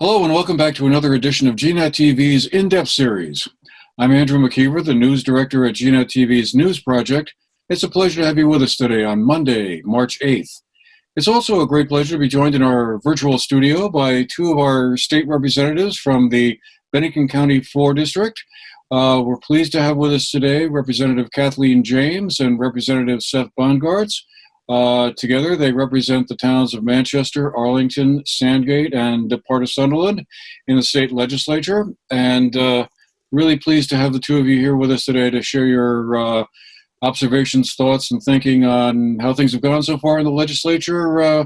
Hello and welcome back to another edition of GNAT-TV's In-Depth series. I'm Andrew McKeever, the news director at GNAT-TV's News Project. It's a pleasure to have you with us today on Monday, March 8th. It's also a great pleasure to be joined in our virtual studio by two of our state representatives from the Bennington County 4 District. We're pleased to have with us today Representative Kathleen James and Representative Seth Bongartz. Together, they represent the towns of Manchester, Arlington, Sandgate, and part of Sunderland in the state legislature. And really pleased to have the two of you here with us today to share your observations, thoughts, and thinking on how things have gone so far in the legislature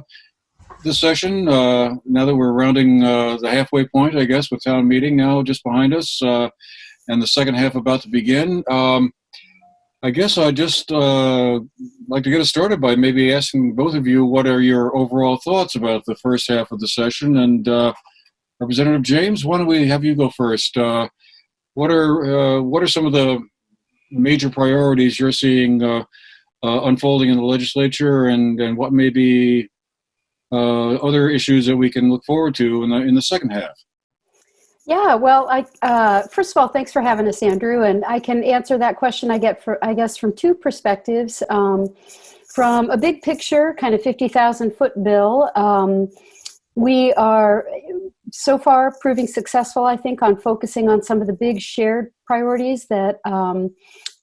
this session. Now that we're rounding the halfway point, I guess, with town meeting now just behind us and the second half about to begin. I guess I'd just like to get us started by maybe asking both of you what are your overall thoughts about the first half of the session. And Representative James, why don't we have you go first? What are some of the major priorities you're seeing unfolding in the legislature, and what may be other issues that we can look forward to in the second half? Yeah, well, first of all, thanks for having us, Andrew. And I can answer that question I guess, from two perspectives. From a big picture, kind of 50,000-foot bill, we are so far proving successful, I think, on focusing on some of the big shared priorities that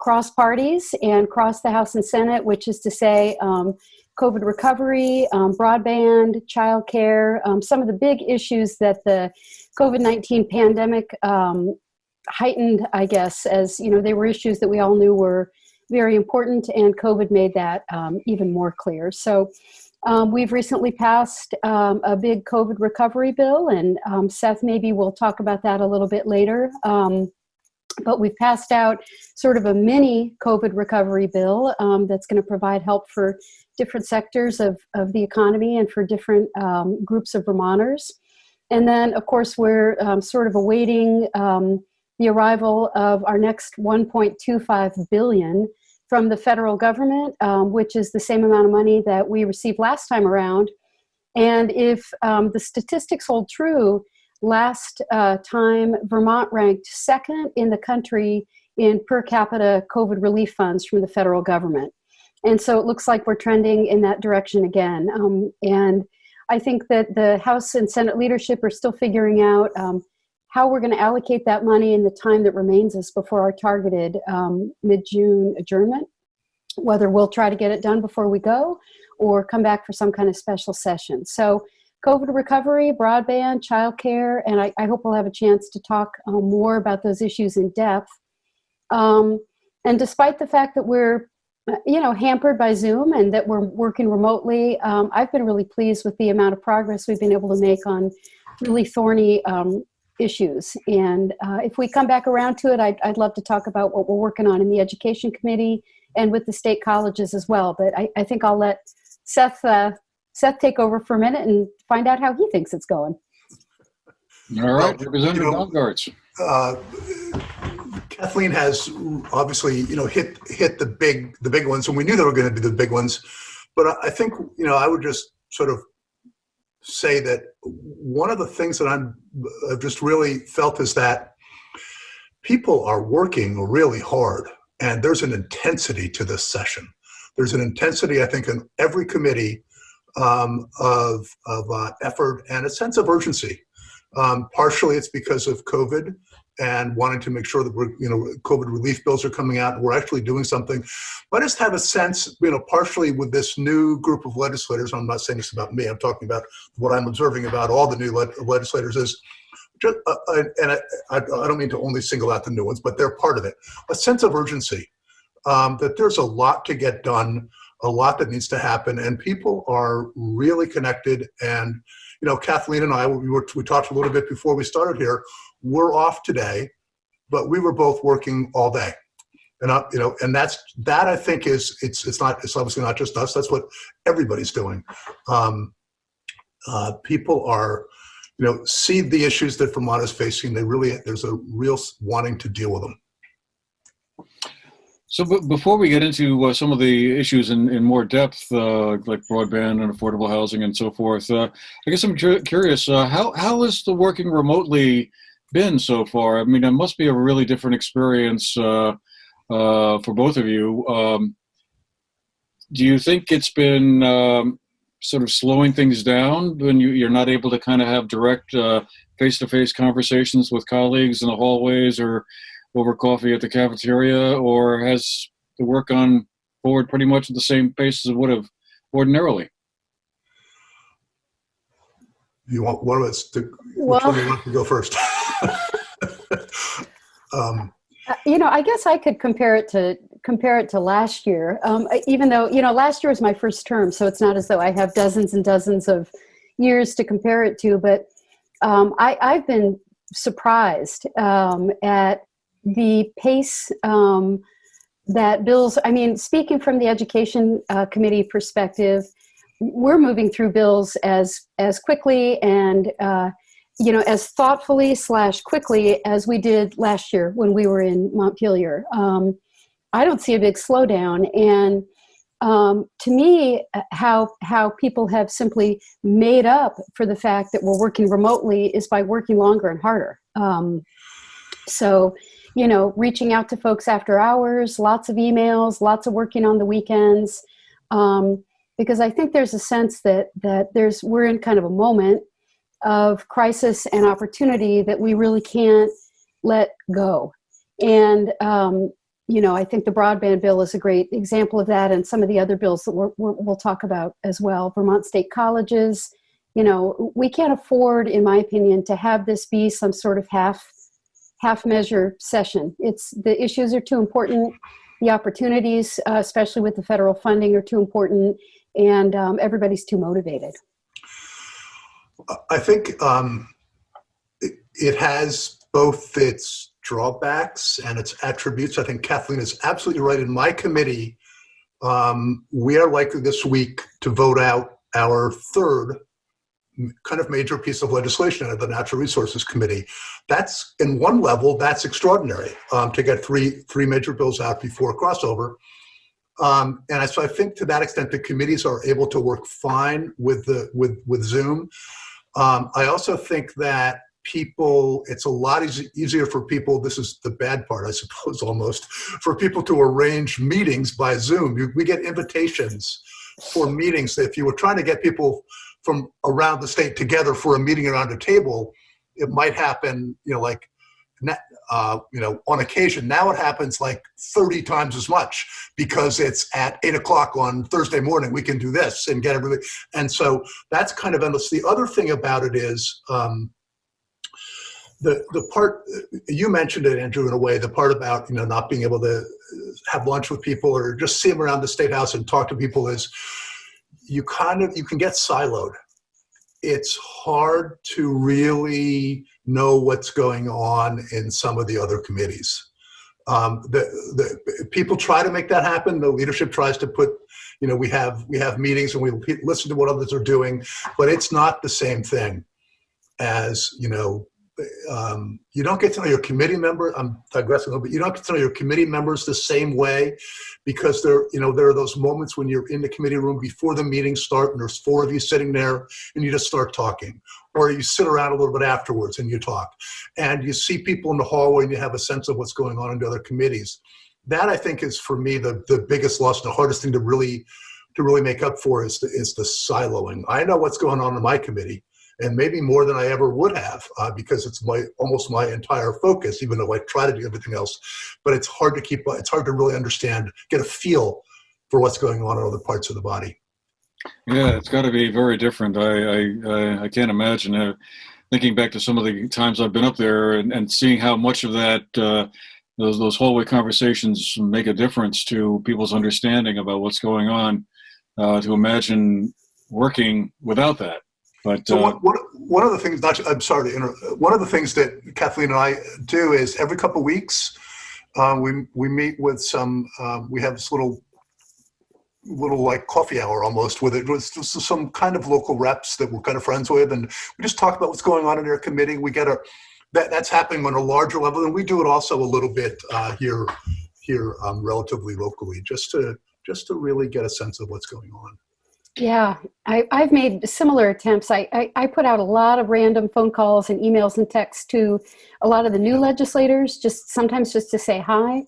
cross parties and cross the House and Senate, which is to say COVID recovery, broadband, childcare, some of the big issues that the COVID-19 pandemic heightened, I guess, as they were issues that we all knew were very important, and COVID made that even more clear. So we've recently passed a big COVID recovery bill, and Seth maybe will talk about that a little bit later. But we've passed out sort of a mini COVID recovery bill that's going to provide help for different sectors of the economy and for different groups of Vermonters. And then, of course, we're sort of awaiting the arrival of our next $1.25 billion from the federal government, which is the same amount of money that we received last time around. And if the statistics hold true, last time Vermont ranked second in the country in per capita COVID relief funds from the federal government. And so it looks like we're trending in that direction again. And I think that the House and Senate leadership are still figuring out how we're going to allocate that money in the time that remains us before our targeted mid-June adjournment, whether we'll try to get it done before we go or come back for some kind of special session. So COVID recovery, broadband, childcare, and I hope we'll have a chance to talk more about those issues in depth. And despite the fact that we're hampered by Zoom and that we're working remotely, I've been really pleased with the amount of progress we've been able to make on really thorny issues. And if we come back around to it, I'd love to talk about what we're working on in the Education Committee and with the state colleges as well. But I think I'll let Seth take over for a minute and find out how he thinks it's going. All right, Representative Bongartz. Kathleen has obviously, hit the big ones, and we knew they were going to be the big ones. But I think, I would just sort of say that one of the things that I've just really felt is that people are working really hard, and there's an intensity to this session. There's an intensity, I think, in every committee of effort and a sense of urgency. Partially, it's because of COVID and wanting to make sure that COVID relief bills are coming out and we're actually doing something. But I just have a sense, partially with this new group of legislators, I'm not saying this about me, I'm talking about what I'm observing about all the new legislators is, just, and I don't mean to only single out the new ones, but they're part of it, a sense of urgency, that there's a lot to get done, a lot that needs to happen, and people are really connected. And Kathleen and I, we talked a little bit before we started here. We're off today, but we were both working all day, and and that I think is it's obviously not just us. That's what everybody's doing. People are, see the issues that Vermont is facing. There's a real wanting to deal with them. So before we get into some of the issues in more depth, like broadband and affordable housing and so forth, I guess I'm curious, how has the working remotely been so far? I mean, it must be a really different experience for both of you. Do you think it's been sort of slowing things down when you're not able to kind of have direct face-to-face conversations with colleagues in the hallways or over coffee at the cafeteria, or has the work gone forward pretty much at the same pace as it would have ordinarily? You want one of us to, Well, which one do you want to go first? I guess I could compare it to last year, even though, last year was my first term, so it's not as though I have dozens and dozens of years to compare it to, but I've been surprised at the pace that bills, speaking from the education committee perspective, we're moving through bills as quickly and as thoughtfully / quickly as we did last year when we were in Montpelier. I don't see a big slowdown, and to me, how people have simply made up for the fact that we're working remotely is by working longer and harder. So, reaching out to folks after hours, lots of emails, lots of working on the weekends, because I think there's a sense that we're in kind of a moment of crisis and opportunity that we really can't let go. And, I think the broadband bill is a great example of that, and some of the other bills that we'll talk about as well. Vermont State Colleges, we can't afford, in my opinion, to have this be some sort of half measure session. The issues are too important. The opportunities, especially with the federal funding, are too important, and everybody's too motivated. I think it has both its drawbacks and its attributes. I think Kathleen is absolutely right. In my committee, we are likely this week to vote out our third kind of major piece of legislation out of the Natural Resources Committee. That's, in one level, that's extraordinary to get three major bills out before crossover. And so I think to that extent, the committees are able to work fine with Zoom. I also think that it's a lot easier for people, this is the bad part, I suppose, almost, for people to arrange meetings by Zoom. We get invitations for meetings. If you were trying to get people from around the state together for a meeting around a table, it might happen, on occasion. Now it happens like 30 times as much because it's at 8 o'clock on Thursday morning. We can do this and get everything. And so that's kind of endless. The other thing about it is the part, you mentioned it, Andrew, in a way, the part about, not being able to have lunch with people or just see them around the State House and talk to people is you can get siloed. It's hard to really know what's going on in some of the other committees. The people try to make that happen. The leadership tries to put, we have meetings and we listen to what others are doing, but it's not the same thing as, you don't get to know your committee member. I'm digressing a little bit. You don't get to know your committee members the same way because there are those moments when you're in the committee room before the meetings start and there's 4 of you sitting there and you just start talking, or you sit around a little bit afterwards and you talk, and you see people in the hallway and you have a sense of what's going on in the other committees. That, I think, is for me the biggest loss, the hardest thing to really make up for is the siloing. I know what's going on in my committee, and maybe more than I ever would have, because it's almost my entire focus, even though I try to do everything else. But it's hard to really understand, get a feel for what's going on in other parts of the body. Yeah, it's got to be very different. I can't imagine thinking back to some of the times I've been up there and seeing how much of that those hallway conversations make a difference to people's understanding about what's going on. To imagine working without that. But so one of the things, I'm sorry to interrupt. One of the things that Kathleen and I do is every couple of weeks, we meet with some. We have this little like coffee hour almost with it. It's just some kind of local reps that we're kind of friends with, and we just talk about what's going on in their committee. We get that's happening on a larger level, and we do it also a little bit here relatively locally, just to really get a sense of what's going on. Yeah, I've made similar attempts. I put out a lot of random phone calls and emails and texts to a lot of the new legislators, sometimes just to say hi.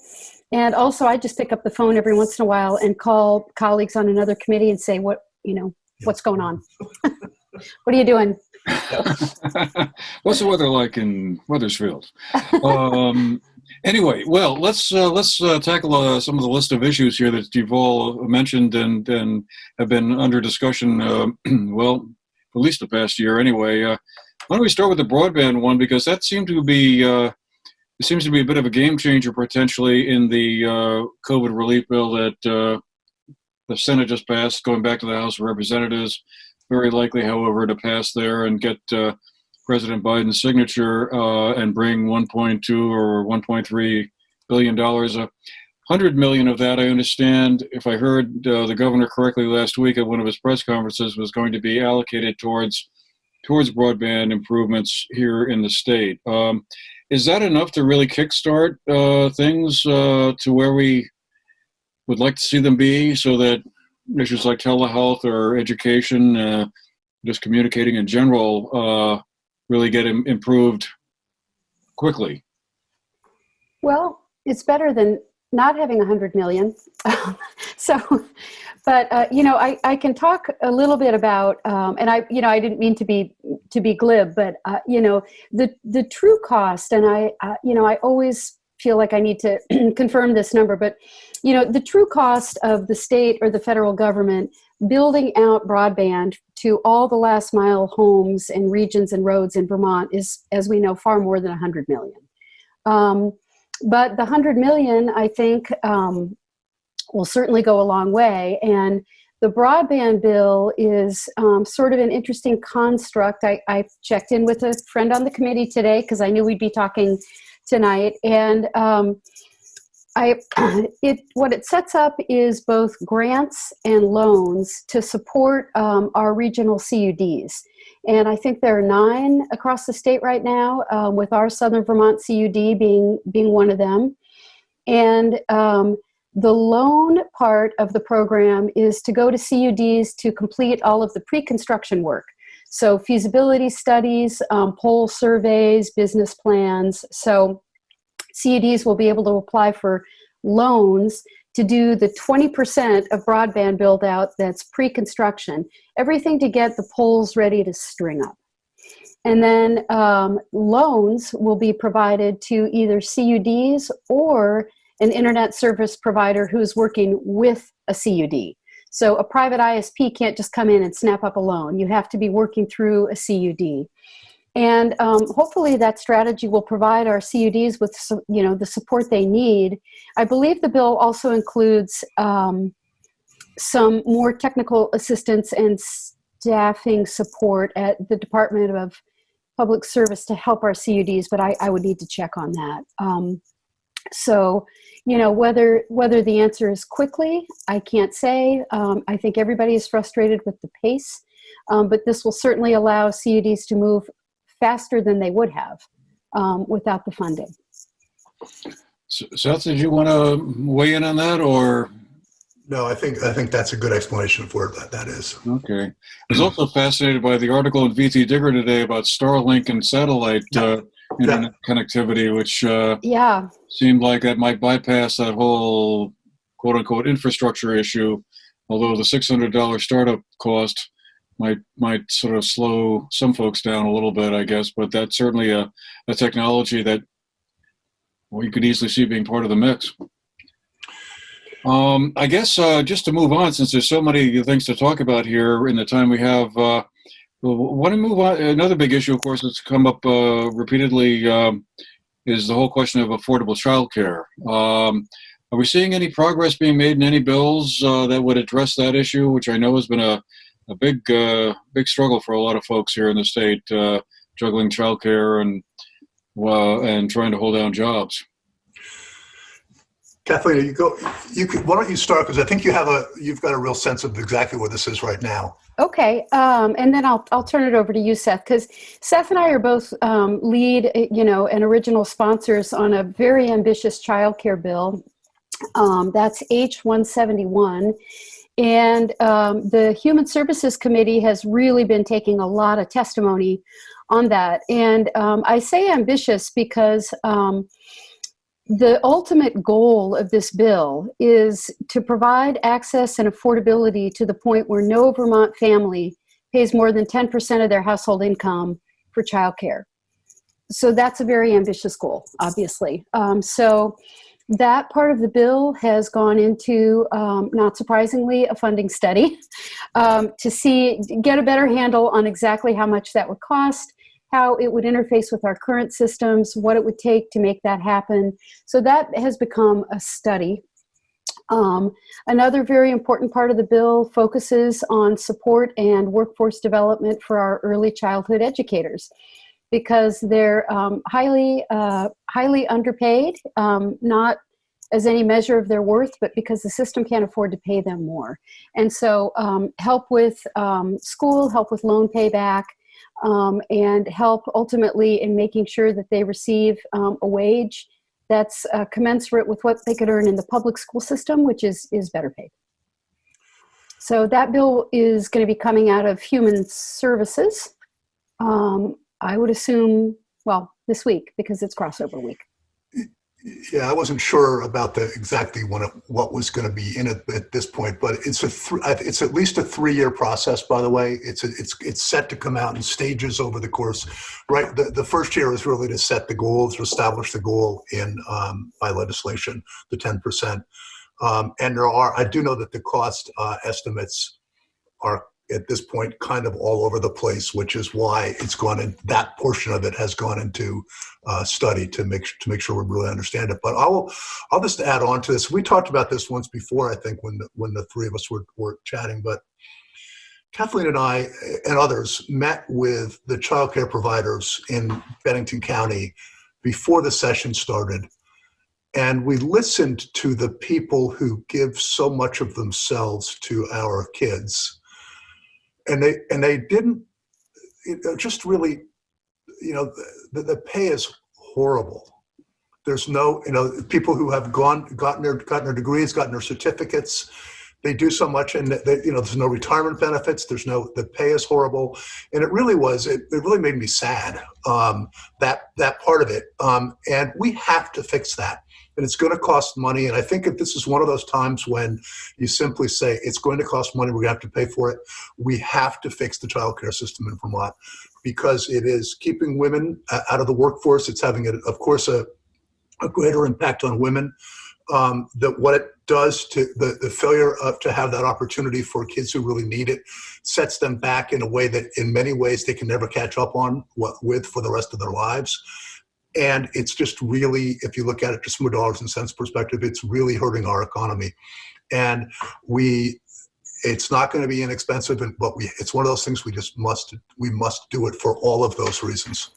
And also I just pick up the phone every once in a while and call colleagues on another committee and say, what's going on? What are you doing? What's the weather like in Wethersfield? Anyway, well, let's tackle some of the list of issues here that you've all mentioned and have been under discussion, well, at least the past year anyway. Why don't we start with the broadband one, because that seems to be a bit of a game changer potentially in the COVID relief bill that the Senate just passed, going back to the House of Representatives. Very likely, however, to pass there and get President Biden's signature and bring 1.2 or 1.3 billion dollars. $100 million of that, I understand, if I heard the governor correctly last week at one of his press conferences, was going to be allocated towards broadband improvements here in the state. Is that enough to really kickstart things to where we would like to see them be, so that issues like telehealth or education, just communicating in general, really get improved quickly? Well, it's better than not having 100 million. But I can talk a little bit about, and I didn't mean to be glib, but the true cost, and I always feel like I need to confirm this number, but the true cost of the state or the federal government building out broadband to all the last mile homes and regions and roads in Vermont is, as we know, far more than 100 million. But the 100 million, I think, will certainly go a long way. And the broadband bill is sort of an interesting construct. I checked in with a friend on the committee today because I knew we'd be talking tonight. And what it sets up is both grants and loans to support our regional CUDs. And I think there are 9 across the state right now, with our Southern Vermont CUD being one of them. And the loan part of the program is to go to CUDs to complete all of the pre-construction work. So feasibility studies, poll surveys, business plans. So CUDs will be able to apply for loans to do the 20% of broadband build out that's pre-construction, everything to get the poles ready to string up. And then loans will be provided to either CUDs or an internet service provider who's working with a CUD. So a private ISP can't just come in and snap up a loan. You have to be working through a CUD. And hopefully that strategy will provide our CUDs with the support they need. I believe the bill also includes some more technical assistance and staffing support at the Department of Public Service to help our CUDs, but I would need to check on that. So, whether the answer is quickly, I can't say. I think everybody is frustrated with the pace, but this will certainly allow CUDs to move faster than they would have without the funding. Seth, did you want to weigh in on that, or? No, I think that's a good explanation for it. That is. Okay. I was also fascinated by the article in VT Digger today about Starlink and satellite internet connectivity, which seemed like that might bypass that whole quote-unquote infrastructure issue, although the $600 startup cost might sort of slow some folks down a little bit, I guess, but that's certainly a technology that you could easily see being part of the mix. I guess just to move on, since there's so many things to talk about here in the time we have, want to move on. Another big issue, of course, that's come up repeatedly is the whole question of affordable childcare. Are we seeing any progress being made in any bills that would address that issue, which I know has been a big struggle for a lot of folks here in the state, juggling childcare and trying to hold down jobs? Kathleen, why don't you start, because I think you've got a real sense of exactly what this is right now. Okay, and then I'll turn it over to you, Seth, because Seth and I are both lead, and original sponsors on a very ambitious childcare bill. That's H-171. And the Human Services Committee has really been taking a lot of testimony on that. And I say ambitious because the ultimate goal of this bill is to provide access and affordability to the point where no Vermont family pays more than 10% of their household income for childcare. So that's a very ambitious goal, obviously. So that part of the bill has gone into, not surprisingly, a funding study to get a better handle on exactly how much that would cost, how it would interface with our current systems, what it would take to make that happen. So that has become a study. Another very important part of the bill focuses on support and workforce development for our early childhood educators, because they're highly underpaid, not as any measure of their worth, but because the system can't afford to pay them more. And so help with school, help with loan payback, and help ultimately in making sure that they receive a wage that's commensurate with what they could earn in the public school system, which is better paid. So that bill is going to be coming out of Human Services. I would assume, well, this week, because it's crossover week. Yeah, I wasn't sure about exactly what was going to be in it at this point, but it's at least a 3-year process. By the way, it's set to come out in stages over the course. Right, the first year is really to set the goals, to establish the goal by legislation, the 10%. And I do know that the cost estimates are at this point kind of all over the place, which is why that portion of it has gone into study to make sure we really understand it. But I'll just add on to this. We talked about this once before, I think, when the three of us were chatting, but Kathleen and I and others met with the child care providers in Bennington County before the session started. And we listened to the people who give so much of themselves to our kids. And they didn't, just really, the pay is horrible. There's no, people who have gotten their degrees, gotten their certificates, they do so much, and there's no retirement benefits. The pay is horrible, and it really made me sad. That part of it, and we have to fix that. And it's going to cost money. And I think if this is one of those times when you simply say, it's going to cost money, we're going to have to pay for it, we have to fix the child care system in Vermont, because it is keeping women out of the workforce. It's having, of course, a greater impact on women. What it does to the failure to have that opportunity for kids who really need it sets them back in a way that in many ways they can never catch up on with for the rest of their lives. And it's just really, if you look at it just from a dollars and cents perspective, it's really hurting our economy. And it's not going to be inexpensive, but it's one of those things we must do it for all of those reasons.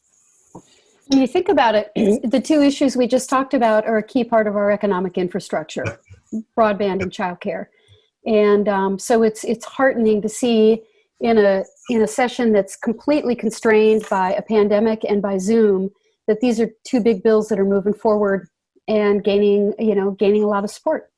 When you think about it, the two issues we just talked about are a key part of our economic infrastructure, broadband and childcare. And so it's heartening to see in a session that's completely constrained by a pandemic and by Zoom, that these are two big bills that are moving forward and gaining a lot of support.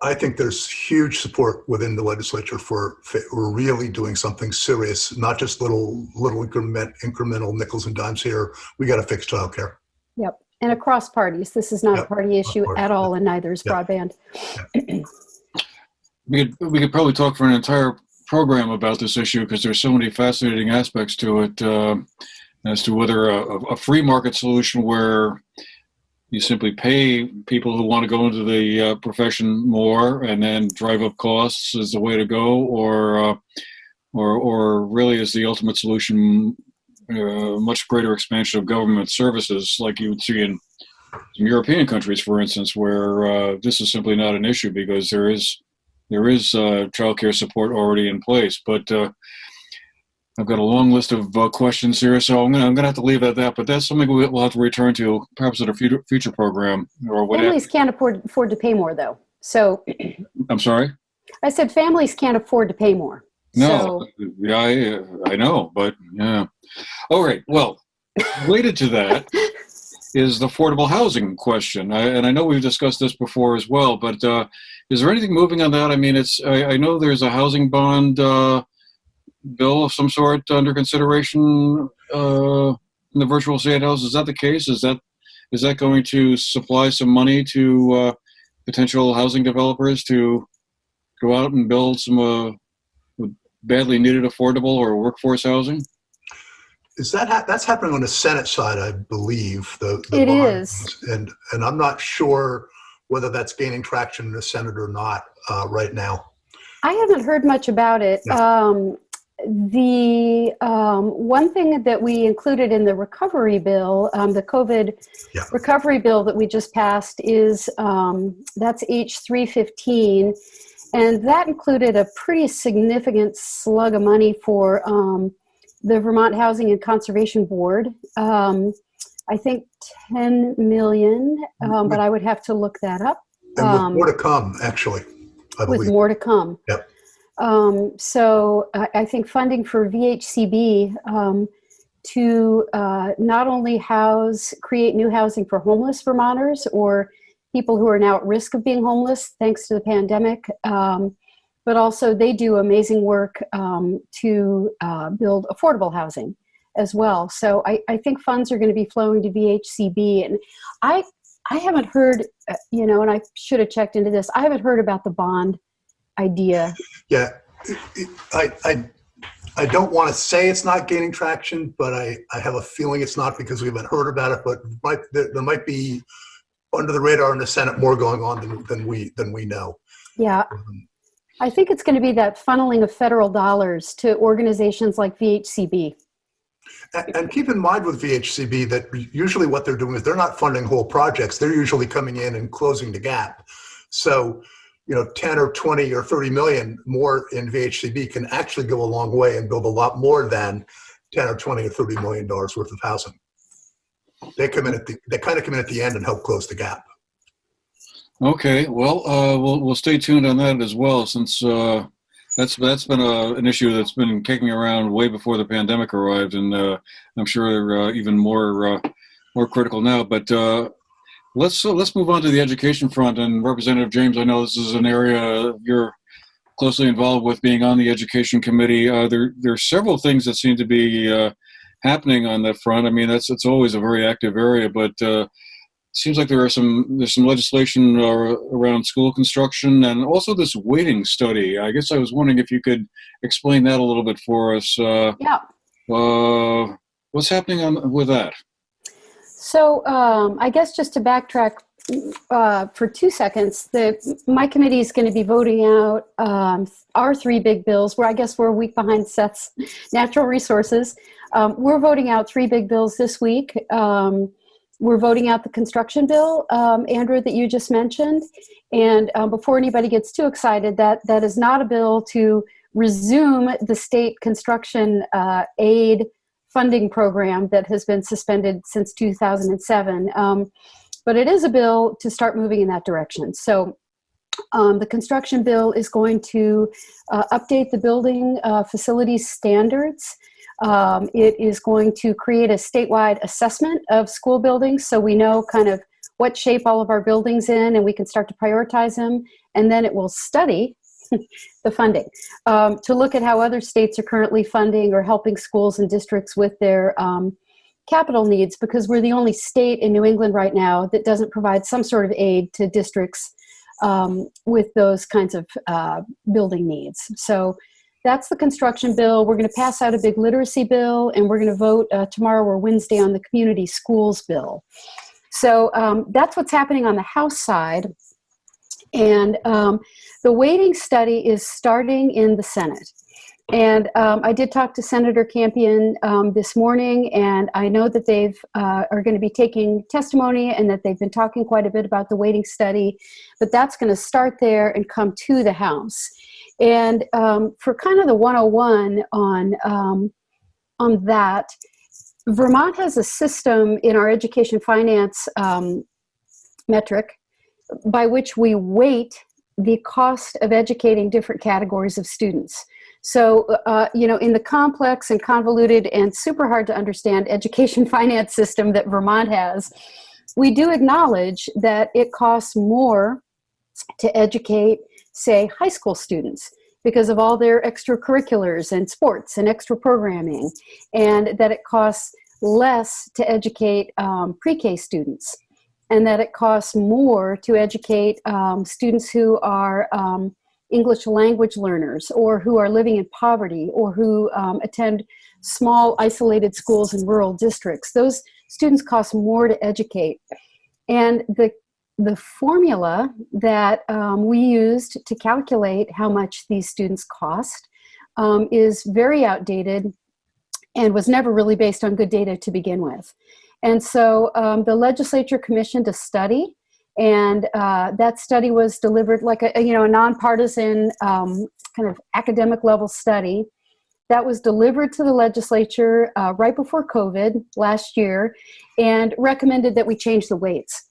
I think there's huge support within the legislature for really doing something serious, not just little incremental nickels and dimes here. We got to fix childcare. Yep, and across parties. This is not a party issue at all, and neither is broadband. We could probably talk for an entire program about this issue, because there's so many fascinating aspects to it. As to whether a free market solution where you simply pay people who want to go into the profession more and then drive up costs is the way to go, or really is the ultimate solution much greater expansion of government services, like you would see in European countries, for instance, where this is simply not an issue because there is child care support already in place. But I've got a long list of questions here, so I'm gonna have to leave it at that. But that's something we'll have to return to, perhaps at a future program or whatever. Families can't afford to pay more, though. So I'm sorry? I said families can't afford to pay more. No, yeah, I know, but yeah. All right. Well, related to that, is the affordable housing question. And I know we've discussed this before as well, but is there anything moving on that? I mean, I know there's a housing bond bill of some sort under consideration in the virtual state house. Is that the case? Is that going to supply some money to potential housing developers to go out and build some badly needed affordable or workforce housing? Is that's happening on the Senate side, I believe. It is, and I'm not sure whether that's gaining traction in the Senate or not right now. I haven't heard much about it. Yeah. The one thing that we included in the recovery bill, the COVID recovery bill that we just passed, is that's H315, and that included a pretty significant slug of money for the Vermont Housing and Conservation Board. I think 10 million, but I would have to look that up. And with more to come, actually, I believe. With more to come. Yep. So I think funding for VHCB to not only create new housing for homeless Vermonters or people who are now at risk of being homeless thanks to the pandemic, but also they do amazing work to build affordable housing as well. So I think funds are going to be flowing to VHCB. And I haven't heard, and I should have checked into this, I haven't heard about the bond idea. Yeah, I don't want to say it's not gaining traction, but I have a feeling it's not because we haven't heard about it. But there might be under the radar in the Senate more going on than we know. Yeah, I think it's going to be that funneling of federal dollars to organizations like VHCB. And keep in mind with VHCB that usually what they're doing is they're not funding whole projects. They're usually coming in and closing the gap. So 10 or 20 or 30 million more in VHCB can actually go a long way and build a lot more than 10 or 20 or 30 million dollars worth of housing. They kind of come in at the end and help close the gap. Okay, well, we'll stay tuned on that as well, since that's been an issue that's been kicking around way before the pandemic arrived, and I'm sure even more critical now. But let's move on to the education front. And Representative James, I know this is an area you're closely involved with, being on the education committee. There are several things that seem to be happening on that front. I mean, it's always a very active area, but it seems like there's some legislation around school construction, and also this waiting study. I guess I was wondering if you could explain that a little bit for us. Yeah. What's happening with that? So I guess just to backtrack for 2 seconds, my committee is going to be voting out our three big bills. I guess we're a week behind Seth's natural resources. We're voting out three big bills this week. We're voting out the construction bill, Andrew, that you just mentioned. And before anybody gets too excited, that is not a bill to resume the state construction aid funding program that has been suspended since 2007. But it is a bill to start moving in that direction. So the construction bill is going to update the building facilities standards. It is going to create a statewide assessment of school buildings, so we know kind of what shape all of our buildings in, and we can start to prioritize them. And then it will study the funding to look at how other states are currently funding or helping schools and districts with their capital needs, because we're the only state in New England right now that doesn't provide some sort of aid to districts with those kinds of building needs. So that's the construction bill. We're going to pass out a big literacy bill, and we're going to vote tomorrow or Wednesday on the community schools bill. So that's what's happening on the House side. And the waiting study is starting in the Senate. And I did talk to Senator Campion this morning, and I know that they are going to be taking testimony and that they've been talking quite a bit about the waiting study, but that's going to start there and come to the House. And for kind of the 101 on that, Vermont has a system in our education finance metric by which we weight the cost of educating different categories of students. So, in the complex and convoluted and super hard to understand education finance system that Vermont has, we do acknowledge that it costs more to educate, say, high school students because of all their extracurriculars and sports and extra programming, and that it costs less to educate pre-K students, and that it costs more to educate students who are English language learners, or who are living in poverty, or who attend small isolated schools in rural districts. Those students cost more to educate. And the formula that we used to calculate how much these students cost is very outdated and was never really based on good data to begin with. And so the legislature commissioned a study, and that study was delivered like a nonpartisan kind of academic level study that was delivered to the legislature right before COVID last year, and recommended that we change the weights.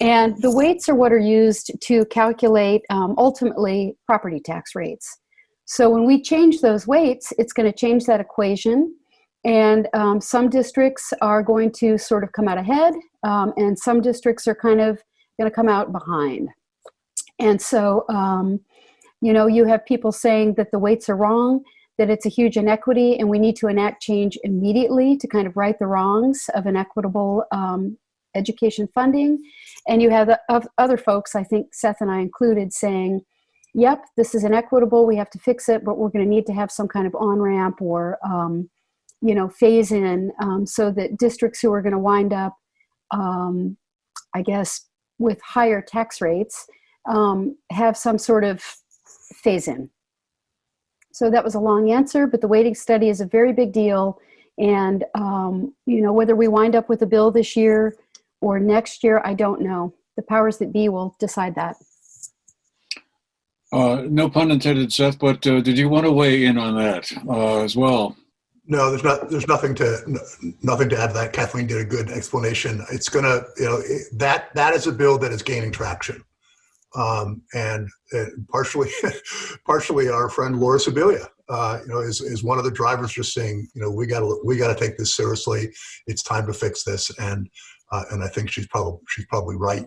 And the weights are what are used to calculate ultimately property tax rates. So when we change those weights, it's going to change that equation. And some districts are going to sort of come out ahead, and some districts are kind of going to come out behind. And so, you have people saying that the weights are wrong, that it's a huge inequity, and we need to enact change immediately to kind of right the wrongs of inequitable education funding. And you have other folks, I think Seth and I included, saying, yep, this is inequitable, we have to fix it, but we're going to need to have some kind of on-ramp or phase in so that districts who are going to wind up, I guess, with higher tax rates have some sort of phase in. So that was a long answer, but the weighting study is a very big deal. And, whether we wind up with a bill this year or next year, I don't know. The powers that be will decide that. No pun intended, Seth, but did you want to weigh in on that as well? No, there's nothing to add to that. Kathleen did a good explanation. It's gonna, that is a bill that is gaining traction, and partially our friend Laura Sibilia, is one of the drivers, just saying, we got to take this seriously. It's time to fix this, and I think she's probably right.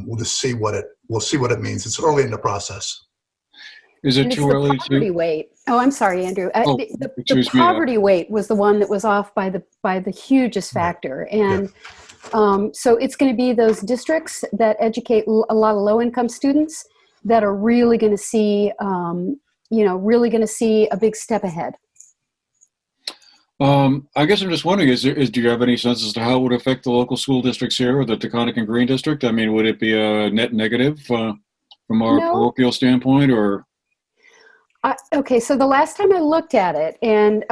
We'll just see what it means. It's early in the process. Is it too early to weight? Oh, I'm sorry, Andrew. The poverty weight was the one that was off by the hugest factor, and so it's going to be those districts that educate a lot of low-income students that are really going to see, a big step ahead. I guess I'm just wondering, do you have any sense as to how it would affect the local school districts here, or the Taconic and Green District? I mean, would it be a net negative from our parochial standpoint, or? Okay, so the last time I looked at it, and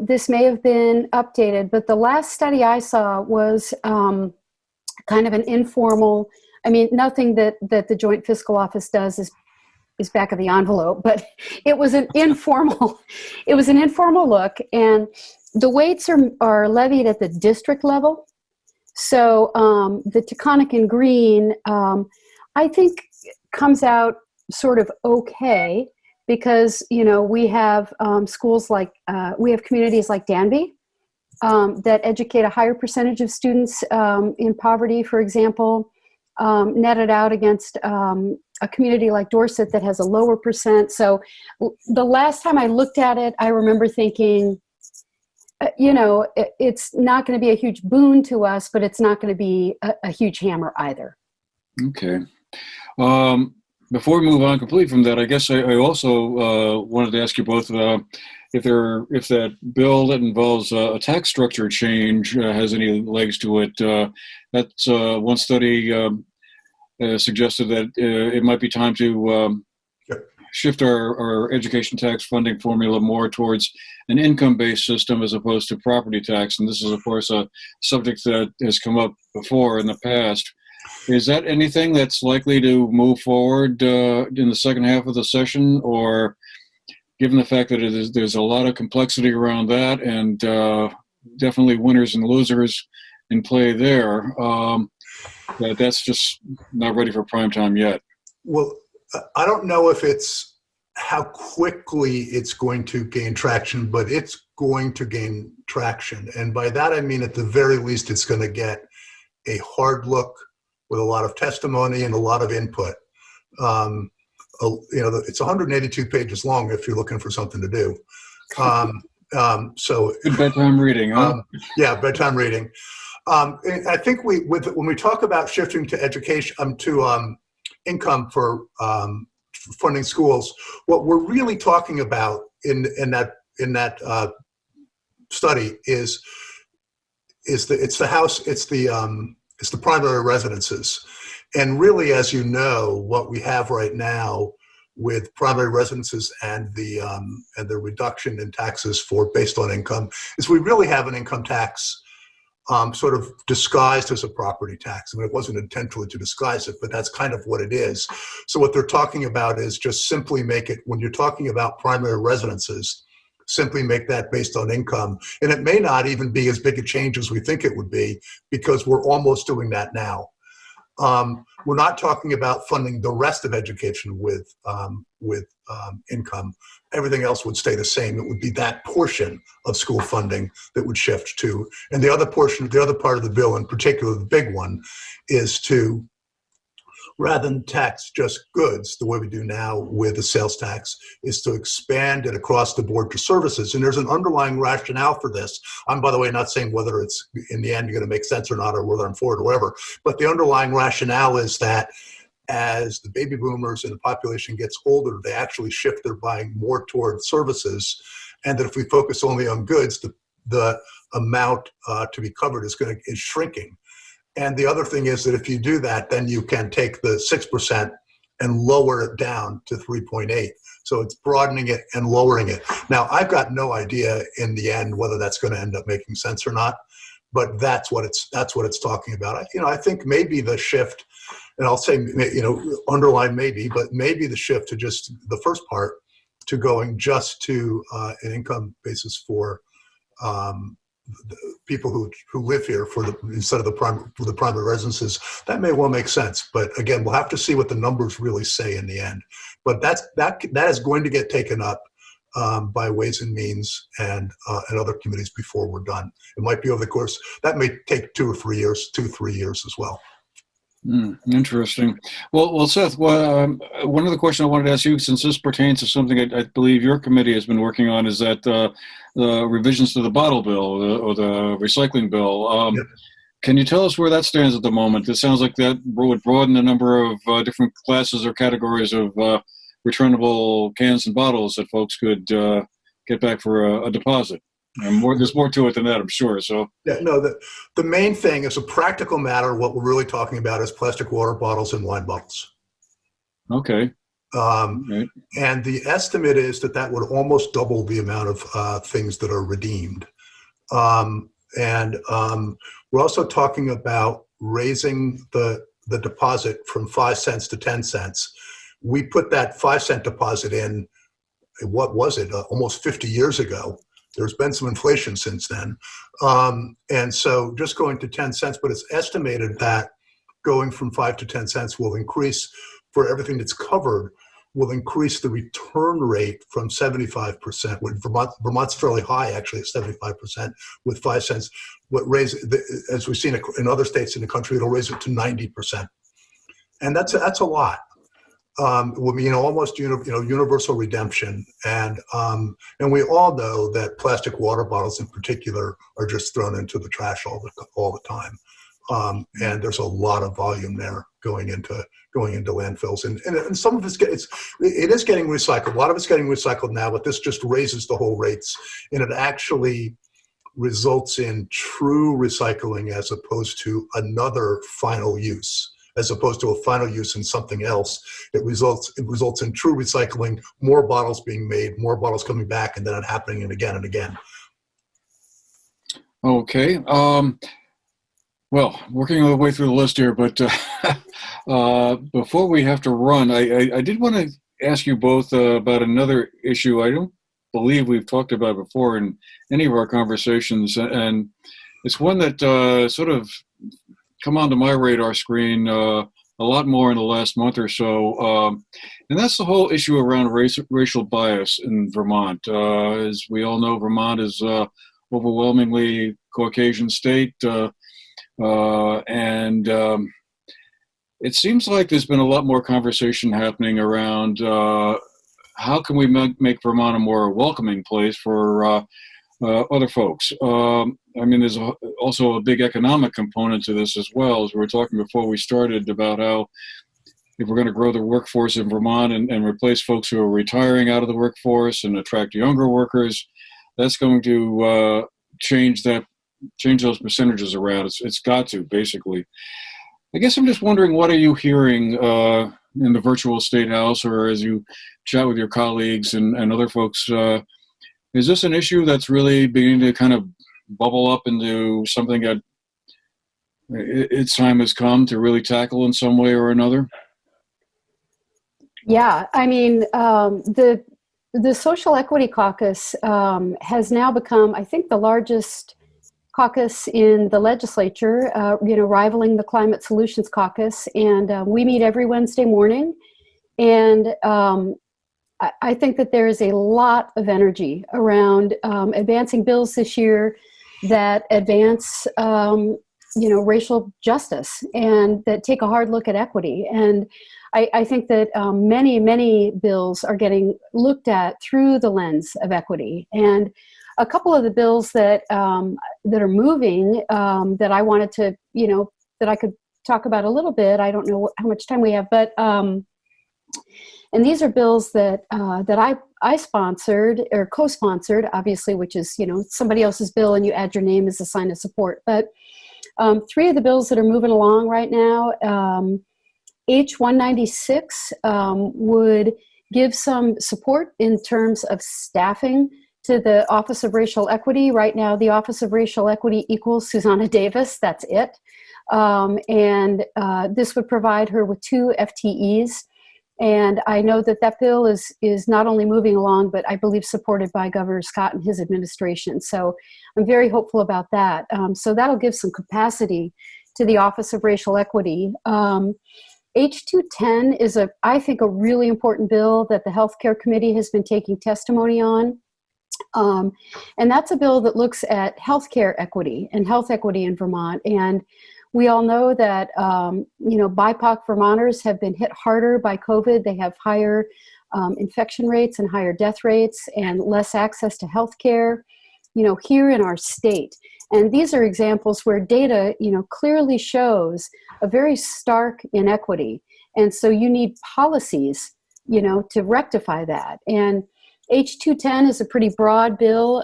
this may have been updated, but the last study I saw was kind of an informal, nothing that the Joint Fiscal Office does is back of the envelope, but it was an informal look, and the weights are levied at the district level. So the Taconic and Green, I think, comes out sort of okay, because we have schools like we have communities like Danby that educate a higher percentage of students in poverty, for example, netted out against a community like Dorset that has a lower percent. So the last time I looked at it, I remember thinking, it's not going to be a huge boon to us, but it's not going to be a huge hammer either. Okay. Before we move on completely from that, I guess I also wanted to ask you both if that bill that involves a tax structure change has any legs to it. That's one study suggested that it might be time to shift our education tax funding formula more towards an income-based system as opposed to property tax. And this is, of course, a subject that has come up before in the past. Is that anything that's likely to move forward in the second half of the session, or given the fact that there's a lot of complexity around that and definitely winners and losers in play there, that's just not ready for prime time yet? Well, I don't know if it's how quickly it's going to gain traction, but it's going to gain traction. And by that, I mean, at the very least, it's going to get a hard look with a lot of testimony and a lot of input. It's 182 pages long if you're looking for something to do. So good bedtime reading, huh? Yeah, bedtime reading. And I think when we talk about shifting to education, to income for funding schools, what we're really talking about in that study is the primary residences. And really, as you know, what we have right now with primary residences and the reduction in taxes based on income is we really have an income tax sort of disguised as a property tax. I mean, it wasn't intentionally to disguise it, but that's kind of what it is. So what they're talking about is just simply make it, when you're talking about primary residences, simply make that based on income. And it may not even be as big a change as we think it would be, because we're almost doing that now. We're not talking about funding the rest of education with income. Everything else would stay the same. It would be that portion of school funding that would shift to. And the other portion, the other part of the bill, in particular, the big one, is to, rather than tax just goods the way we do now with the sales tax, is to expand it across the board to services. And there's an underlying rationale for this. I'm, by the way, not saying whether it's in the end going to make sense or not, or whether I'm for it or whatever, but the underlying rationale is that as the baby boomers and the population gets older, they actually shift their buying more toward services. And that if we focus only on goods, the amount to be covered is shrinking. And the other thing is that if you do that, then you can take the 6% and lower it down to 3.8. So it's broadening it and lowering it. Now, I've got no idea in the end whether that's going to end up making sense or not, but that's what it's talking about. I think maybe the shift, and I'll say, underline maybe, but maybe the shift to just the first part to going just to an income basis for the people who live here instead of the primary residences, that may well make sense. But again, we'll have to see what the numbers really say in the end. But that is going to get taken up by Ways and Means and other committees before we're done. It might be over the course, that may take 2 or 3 years, 2-3 years as well. Interesting. Well, Seth, one other question I wanted to ask you, since this pertains to something I believe your committee has been working on, is that the revisions to the bottle bill or the recycling bill. Yep. Can you tell us where that stands at the moment? It sounds like that would broaden the number of different classes or categories of returnable cans and bottles that folks could get back for a deposit. And there's more to it than that, I'm sure. So yeah, no, the main thing is a practical matter. What we're really talking about is plastic water bottles and wine bottles. Okay. Right. And the estimate is that would almost double the amount of things that are redeemed. And we're also talking about raising the deposit from 5 cents to 10 cents. We put that 5-cent deposit in, what was it, almost 50 years ago. There's been some inflation since then. And so just going to 10 cents, but it's estimated that going from 5 to 10 cents will increase, for everything that's covered, will increase the return rate from 75%. When Vermont's fairly high, actually, at 75%, with 5 cents. As we've seen in other states in the country, it'll raise it to 90%. And that's a lot. Will be almost universal redemption, and we all know that plastic water bottles in particular are just thrown into the trash all the time, and there's a lot of volume there going into landfills, and some of it is getting recycled. A lot of it's getting recycled now, but this just raises the whole rates, and it actually results in true recycling as opposed to another final use. As opposed to a final use in something else, it results in true recycling, more bottles being made, more bottles coming back, and then it happening again and again. Okay. Well, working our way through the list here, but before we have to run, I did want to ask you both about another issue I don't believe we've talked about before in any of our conversations, and it's one that sort of come onto my radar screen a lot more in the last month or so, and that's the whole issue around racial bias in Vermont. As we all know, Vermont is overwhelmingly Caucasian state, and it seems like there's been a lot more conversation happening around how can we make Vermont a more welcoming place for other folks. I mean, there's also a big economic component to this as well. As we were talking before we started about how if we're going to grow the workforce in Vermont and replace folks who are retiring out of the workforce and attract younger workers, that's going to change those percentages around. It's got to, basically. I guess I'm just wondering, what are you hearing in the virtual State House, or as you chat with your colleagues and other folks? Is this an issue that's really beginning to kind of bubble up into something that its time has come to really tackle in some way or another? Yeah, I mean, the Social Equity Caucus has now become, I think, the largest caucus in the legislature, rivaling the Climate Solutions Caucus. And we meet every Wednesday morning. And I think that there is a lot of energy around advancing bills this year that advance, racial justice and that take a hard look at equity. And I think that many, many bills are getting looked at through the lens of equity. And a couple of the bills that are moving that I wanted to, that I could talk about a little bit. I don't know how much time we have, but and these are bills that I sponsored or co-sponsored, obviously, which is somebody else's bill, and you add your name as a sign of support. But three of the bills that are moving along right now, H-196 would give some support in terms of staffing to the Office of Racial Equity. Right now, the Office of Racial Equity equals Susanna Davis. That's it. And this would provide her with 2 FTEs. And I know that bill is not only moving along, but I believe supported by Governor Scott and his administration. So I'm very hopeful about that. So that'll give some capacity to the Office of Racial Equity. H-210 is, I think, a really important bill that the Healthcare Committee has been taking testimony on. And that's a bill that looks at healthcare equity and health equity in Vermont. And we all know that, BIPOC Vermonters have been hit harder by COVID. They have higher infection rates and higher death rates and less access to health care, here in our state. And these are examples where data, clearly shows a very stark inequity. And so you need policies, to rectify that. And H-210 is a pretty broad bill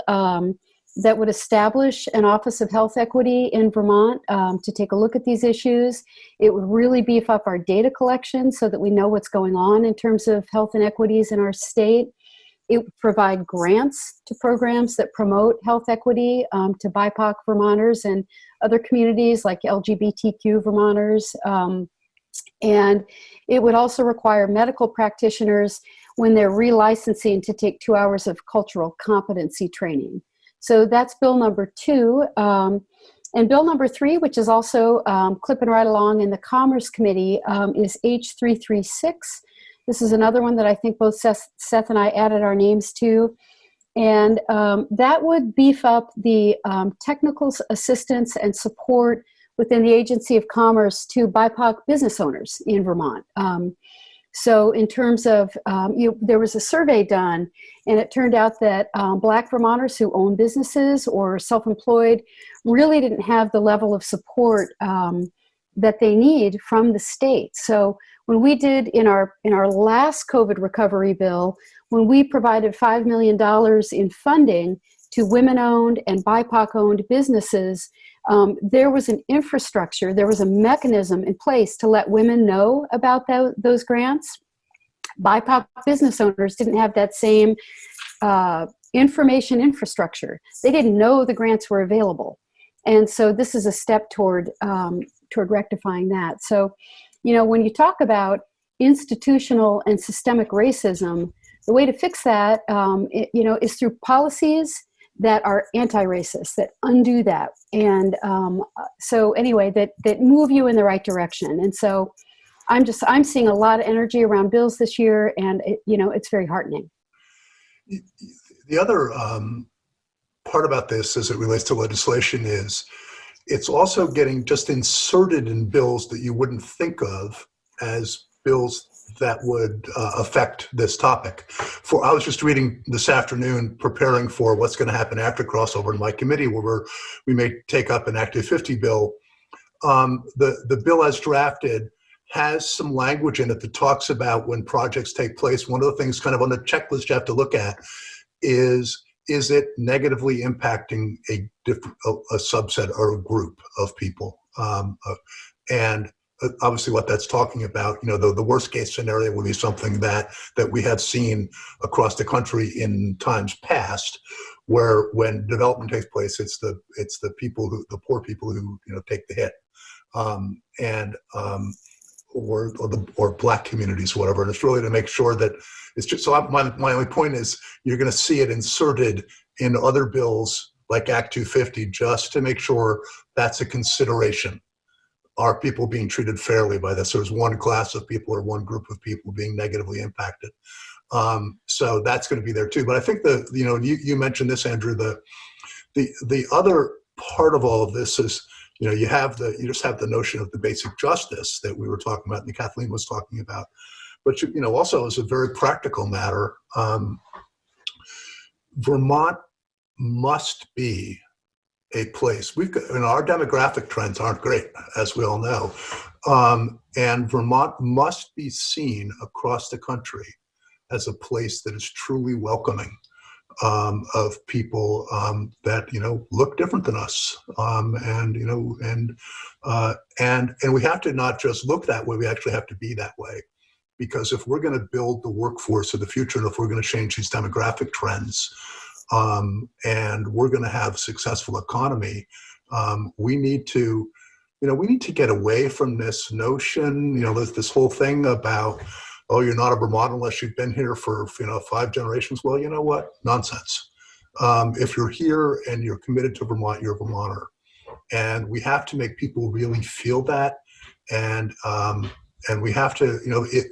that would establish an Office of Health Equity in Vermont to take a look at these issues. It would really beef up our data collection so that we know what's going on in terms of health inequities in our state. It would provide grants to programs that promote health equity to BIPOC Vermonters and other communities like LGBTQ Vermonters. And it would also require medical practitioners when they're relicensing to take 2 hours of cultural competency training. So that's bill number 2. And bill number 3, which is also clipping right along in the Commerce Committee, is H-336. This is another one that I think both Seth and I added our names to. And that would beef up the technical assistance and support within the Agency of Commerce to BIPOC business owners in Vermont. So in terms of, there was a survey done, and it turned out that Black Vermonters who own businesses or self-employed really didn't have the level of support that they need from the state. So when we did in our last COVID recovery bill, when we provided $5 million in funding to women-owned and BIPOC-owned businesses, there was an infrastructure, there was a mechanism in place to let women know about those grants. BIPOC business owners didn't have that same information infrastructure. They didn't know the grants were available. And so this is a step toward rectifying that. So, when you talk about institutional and systemic racism, the way to fix that, is through policies that are anti-racist, that undo that. And so anyway, that move you in the right direction. And so I'm seeing a lot of energy around bills this year, and it's very heartening. The other part about this as it relates to legislation is it's also getting just inserted in bills that you wouldn't think of as bills that would affect this topic. I was just reading this afternoon, preparing for what's going to happen after crossover in my committee, where we may take up an Active 50 bill. The bill as drafted has some language in it that talks about when projects take place. One of the things kind of on the checklist you have to look at is it negatively impacting a subset or a group of people? And obviously what that's talking about, the worst case scenario would be something that we have seen across the country in times past, where when development takes place, it's the poor people who take the hit, or Black communities, or whatever. And it's really to make sure that it's just, so my only point is you're going to see it inserted in other bills like Act 250, just to make sure that's a consideration. Are people being treated fairly by this? There's one class of people or one group of people being negatively impacted. So that's going to be there too. But I think you mentioned this, Andrew, the other part of all of this is, you just have the notion of the basic justice that we were talking about and Kathleen was talking about. But, also as a very practical matter, Vermont must be a place. We've got, our demographic trends aren't great, as we all know. And Vermont must be seen across the country as a place that is truly welcoming of people that look different than us, and we have to not just look that way. We actually have to be that way, because if we're going to build the workforce of the future, and if we're going to change these demographic trends, and we're going to have a successful economy, we need to get away from this notion. This whole thing about, oh, you're not a Vermont unless you've been here for 5 generations. Well, you know what? Nonsense. If you're here and you're committed to Vermont, you're a Vermonter, and we have to make people really feel that. And we have to,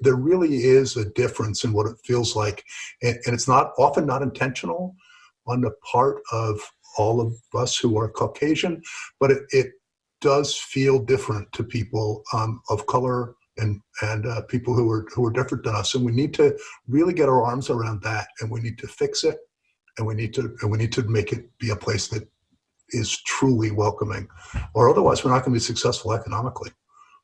there really is a difference in what it feels like, and it's often not intentional on the part of all of us who are Caucasian, but it does feel different to people of color and people who are different than us, and we need to really get our arms around that, and we need to fix it, and we need to make it be a place that is truly welcoming, or otherwise we're not going to be successful economically.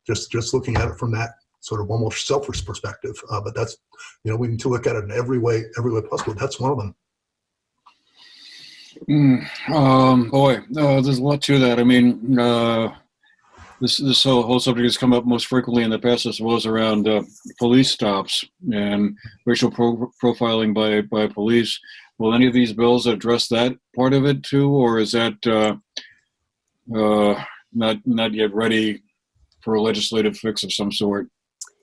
Just looking at it from that sort of almost selfish perspective, but that's we need to look at it in every way possible. That's one of them. There's a lot to that. I mean, this whole subject has come up most frequently in the past, as well as around police stops and racial profiling by police. Will any of these bills address that part of it too, or is that not yet ready for a legislative fix of some sort?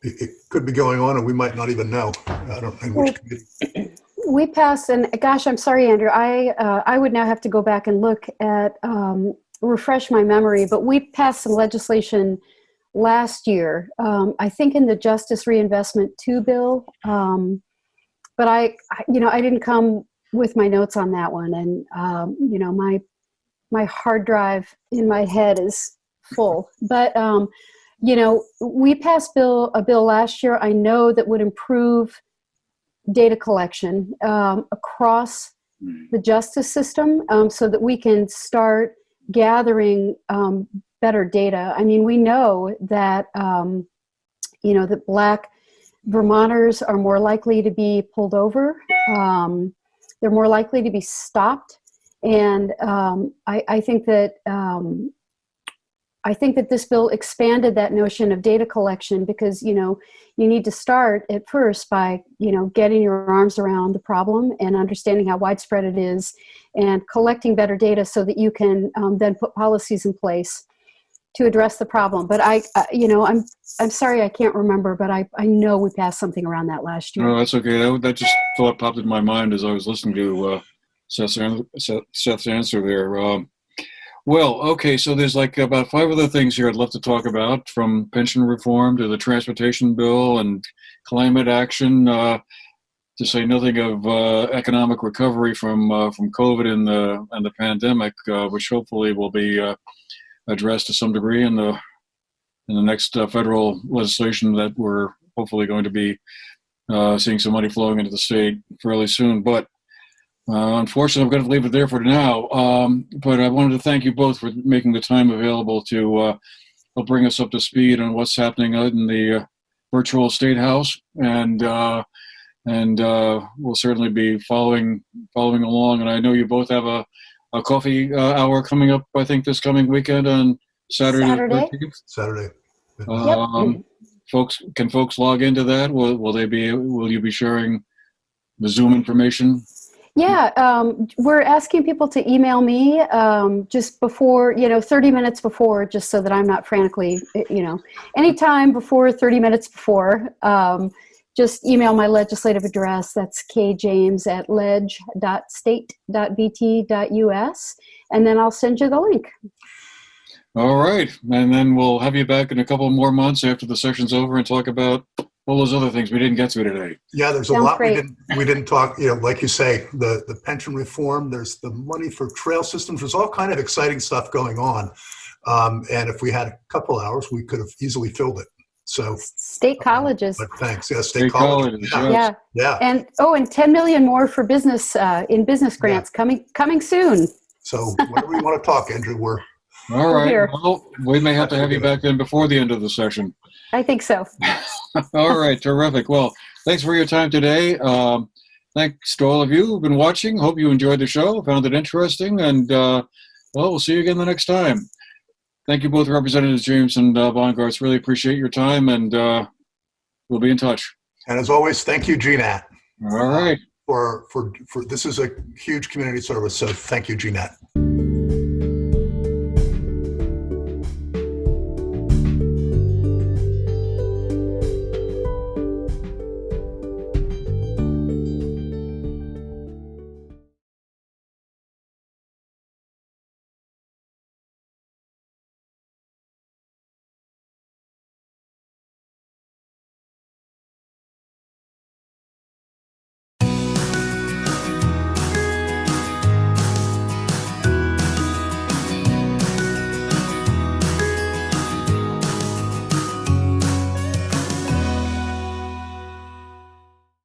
It could be going on, and we might not even know. I don't think which committee. We passed, and gosh, I'm sorry, Andrew. I would now have to go back and look at, refresh my memory, but we passed some legislation last year, I think in the Justice Reinvestment 2 bill, but I didn't come with my notes on that one, and my hard drive in my head is full. But we passed a bill last year, I know, that would improve data collection across the justice system, so that we can start gathering better data. I mean, we know that that Black Vermonters are more likely to be pulled over. They're more likely to be stopped, and I think that this bill expanded that notion of data collection, because you need to start at first by getting your arms around the problem and understanding how widespread it is, and collecting better data so that you can then put policies in place to address the problem. But I'm sorry, I can't remember, but I know we passed something around that last year. No, that's okay. That just thought popped in my mind as I was listening to Seth's answer there. Well, okay, so there's like about 5 other things here I'd love to talk about, from pension reform to the transportation bill and climate action, to say nothing of economic recovery from COVID and the pandemic, which hopefully will be addressed to some degree in the next federal legislation that we're hopefully going to be seeing some money flowing into the state fairly soon. But unfortunately, I'm going to leave it there for now. But I wanted to thank you both for making the time available to help bring us up to speed on what's happening out in the virtual State House, and we'll certainly be following along. And I know you both have a coffee hour coming up, I think, this coming weekend on Saturday. Saturday. Yep. Folks log into that? Will you be sharing the Zoom information? Yeah, we're asking people to email me just before, 30 minutes before, just so that I'm not frantically, anytime before 30 minutes before. Just email my legislative address. That's kjames@ledge.state.vt.us, and then I'll send you the link. All right, and then we'll have you back in a couple more months after the session's over and talk about all those other things we didn't get to today. Yeah, there's a Sounds lot great. we didn't talk. Like you say, the pension reform. There's the money for trail systems. There's all kind of exciting stuff going on. And if we had a couple hours, we could have easily filled it. So State colleges. but thanks. Yeah, State colleges, Yeah. Yeah. Yeah. And 10 million more for business in business grants coming soon. So whenever you want to talk, Andrew, we're All right. Here. Well, we may have to have you back in before the end of the session. I think so. All right. Terrific. Well, thanks for your time today. Thanks to all of you who've been watching. Hope you enjoyed the show, found it interesting, and we'll see you again the next time. Thank you both, Representatives James and Bongartz. Really appreciate your time, and we'll be in touch. And as always, thank you, GNAT. All right. For this is a huge community service. So thank you, GNAT.